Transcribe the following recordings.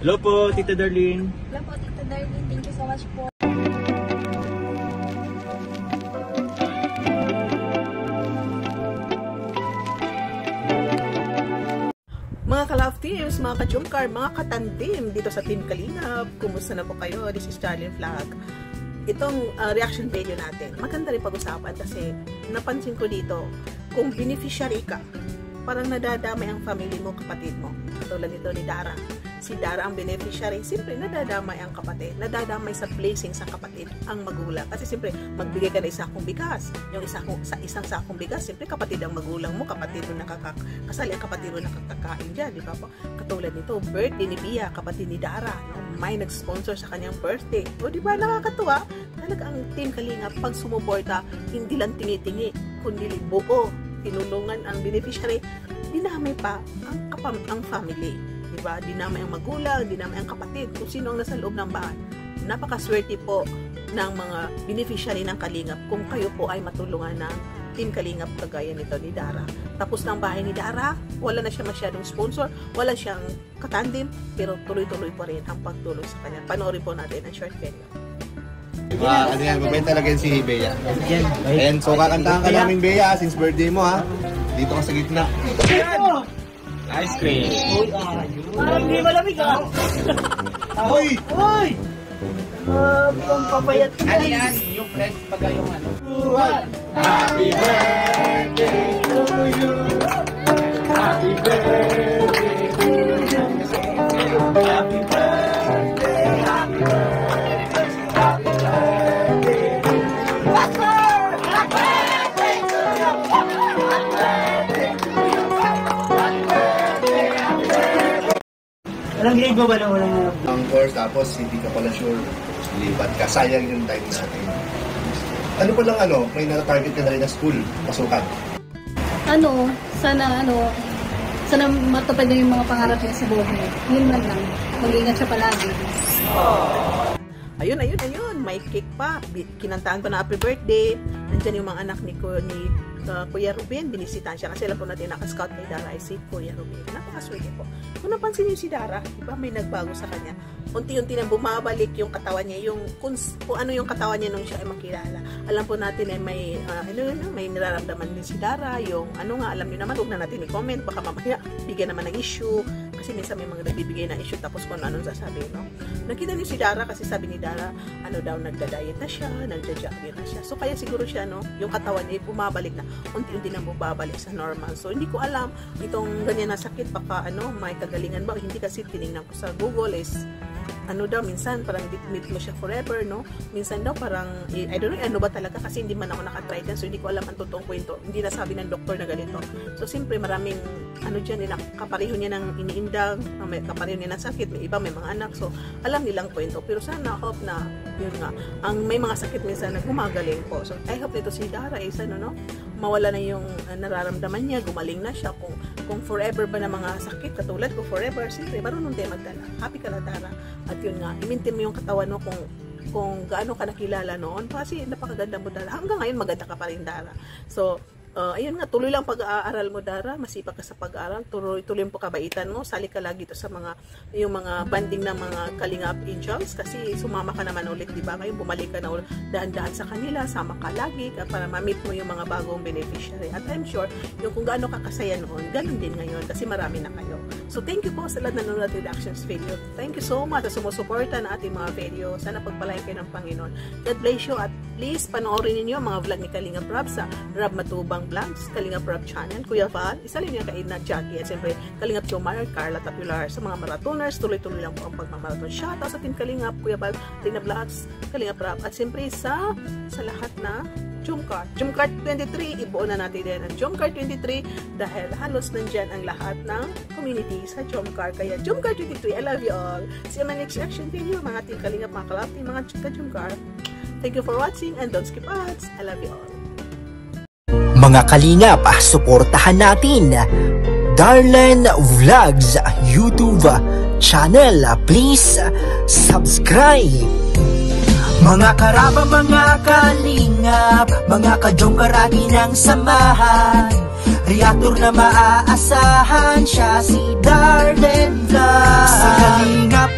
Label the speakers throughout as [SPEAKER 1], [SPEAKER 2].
[SPEAKER 1] Hello po, Tita Darlene.
[SPEAKER 2] Hello po, Tita Darlene. Thank you so much po.
[SPEAKER 3] Mga ka-love teams, mga ka-jumcar, mga katandim dito sa Team Kalingap, kumusta na po kayo? This is Charlene Vlog. Itong reaction video natin, maganda rin pag-usapan kasi napansin ko dito, kung beneficiary ka, parang nadadamay ang family mo, kapatid mo. Katulad nito ni Dara. Si Dara ang beneficiary, siyempre nadadamay ang kapatid, nadadamay sa blessing sa kapatid ang magulang. Kasi siyempre magbigay ka na isang bigas, yung isang sakong bigas, siyempre kapatid ang magulang mo, kapatid mo kasali ang kapatid mo nakakakain dyan, di ba po? Katulad nito, birthday ni Bia, kapatid ni Dara, no? May nag-sponsor sa kanyang birthday. O di ba, nakakatuwa? Talaga ang Team Kalingap, pag sumuporta, hindi lang tingi-tingi, kundi buo, tinulungan ang beneficiary, dinamay pa ang family. Diba? Dinamay ang magulang, dinamay ang kapatid, kung sino ang nasa loob ng bahay. Napakaswerte po ng mga beneficiary ng Kalingap kung kayo po ay matulungan ng Team Kalingap kagaya nito ni Dara. Tapos ng bahay ni Dara, wala na siya masyadong sponsor, wala siyang katandim, pero tuloy-tuloy pa rin ang pagtulong sa kanya. Panoorin po natin ang short video.
[SPEAKER 4] Ano yan, mabait talaga yan si Bea. And so kakantahan ka namin Bea since birthday mo ha. Dito ka sa gitna.
[SPEAKER 1] Ice cream.
[SPEAKER 3] Parang hindi malamig ah.
[SPEAKER 4] Hoy!
[SPEAKER 3] Hoy! Ang papayat ka.
[SPEAKER 1] Ano yan? Yung friends pag yung ano.
[SPEAKER 4] Happy birthday to you. Happy birthday to you. Happy birthday, happy birthday, happy birthday. Happy birthday to you. Happy birthday to you. Happy birthday, happy birthday.
[SPEAKER 3] Walang grade mo ba na walang
[SPEAKER 4] Ang course, tapos hindi ka pala sure, lipat ka, sayang yung time natin. Ano pa lang may nata-target ka na rin na school, pasukan?
[SPEAKER 2] Sana matupad na yung mga pangarap niya sa buhay. Yun man lang. Mag-ingat siya palagi.
[SPEAKER 3] Ayun, may cake pa. Kinantaan pa na happy birthday. Nandiyan yung mga anak ni Kuya Ruben, binisitahan siya kasi alam po natin naka-scout kay Dara ay si Kuya Ruben. Napakaswerte po. Kung napansin niyo si Dara, diba may nagbago sa kanya. Unti-unti na bumabalik yung katawan niya, kung ano yung katawan niya nung siya ay makilala. Alam po natin ay may nararamdaman din si Dara, alam niyo naman, huwag na natin i-comment, baka mamaya bigyan naman ng issue. Kasi minsan may mga nagbibigay na issue tapos kung anong sasabihin, no? Nakita niyo si Dara kasi sabi ni Dara, nagda-diet na siya, nagja-jogging na siya. So kaya siguro siya, yung katawan niya bumabalik na, unti-unti na bumabalik sa normal. So hindi ko alam, itong ganyan na sakit, baka may kagalingan ba? Hindi kasi tinignan ko sa Google is, minsan parang meet mo siya forever, no? Minsan daw parang, I don't know, ba talaga kasi hindi man ako nakatry din, so hindi ko alam ang totoong kwento. Hindi nasabi ng doktor na ganito. So siyempre maraming, kapareho niya ng iniindang, may kapareho niya ng sakit, may iba, may mga anak, so alam nilang kwento. Pero sana, hope na, yun nga, may mga sakit minsan na gumagaling po. So I hope nito si Dara is, mawala na yung nararamdaman niya, gumaling na siya. Kung forever ba na mga sakit, katulad ko forever, siyempre, marunong tayo magdala. Happy ka na, Dara. At yun nga, i-maintain mo yung katawan mo kung gaano ka nakilala noon. Kasi napakaganda mo, Dara. Hanggang ngayon, maganda ka pa rin, Dara. So, ayun nga, tuloy lang pag-aaral mo, Dara. Masipag ka sa pag-aaral. Tuloy po kabaitan mo. Sali ka lagi to sa yung mga banding ng mga Kalingap Angels. Kasi sumama ka naman ulit, di ba? Ngayon, bumalik ka na ulit. Daan-daan sa kanila. Sama ka lagi para ma-meet mo yung mga bagong beneficiary. At I'm sure, yung kung gaano ka kasaya noon, ganun din ngayon. Kasi marami na kayo. So, thank you po sa lahat na nanonood reactions video. Thank you so much sa sumusuporta na ating mga video. Sana pagpalain kayo ng Panginoon. God bless you. At please, panoorin ninyo mga vlog ni Kalingap Rob sa Rob Matubang Vlogs, Kalingap Rob Channel, Kuya Val, isa rin yung kain na Jackie, at siyempre Kalingap Jomar, Carla Tapular. Sa mga marathoners, tuloy-tuloy lang po ang pagmamarathon. Shoutout sa Team Kalingap, Kuya Val, Tina Vlogs, Kalingap Rob, at siyempre sa lahat na Jumcar 23, ibuo na natin din ang Jumcar 23 dahil halos nandyan ang lahat ng community sa Jumcar. Kaya Jumcar 23, I love you all. See you in my next action video, mga Team Kalingap, mga kalapti, mga ka-Jumcar. Thank you for watching and don't skip ads. I love you all.
[SPEAKER 5] Mga Kalingap, suportahan natin Darlene Vlogs YouTube channel. Please subscribe. Mga karaba, mga kalingap, mga ka-Jumcar atin ang samahan. Reactor na maaasahan, siya si Darlene Vlogs. Sa Kalingap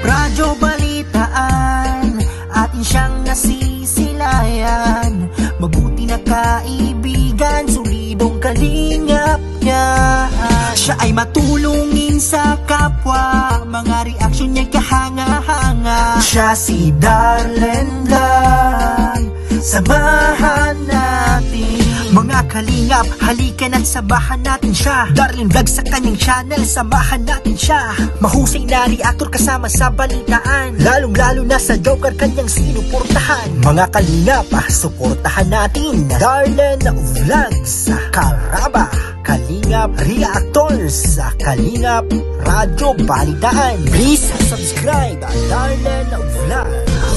[SPEAKER 5] Siya ay matulungin sa kapwa, mga reaksyon niya kahanga-hanga. Siya si Darlen Vlog, samahan natin. Mga kalingap, halika na't samahan natin siya. Darlen Vlog sa kanyang channel, samahan natin siya. Mahusay na reactor kasama sa balitaan, lalong-lalo na sa Joker kanyang sinuportahan. Mga kalingap, suportahan natin Darlen Vlogs, Karaba, Kalingap Reactors, Kalingap Radyo Balitaan. Please subscribe Darlen Vlog.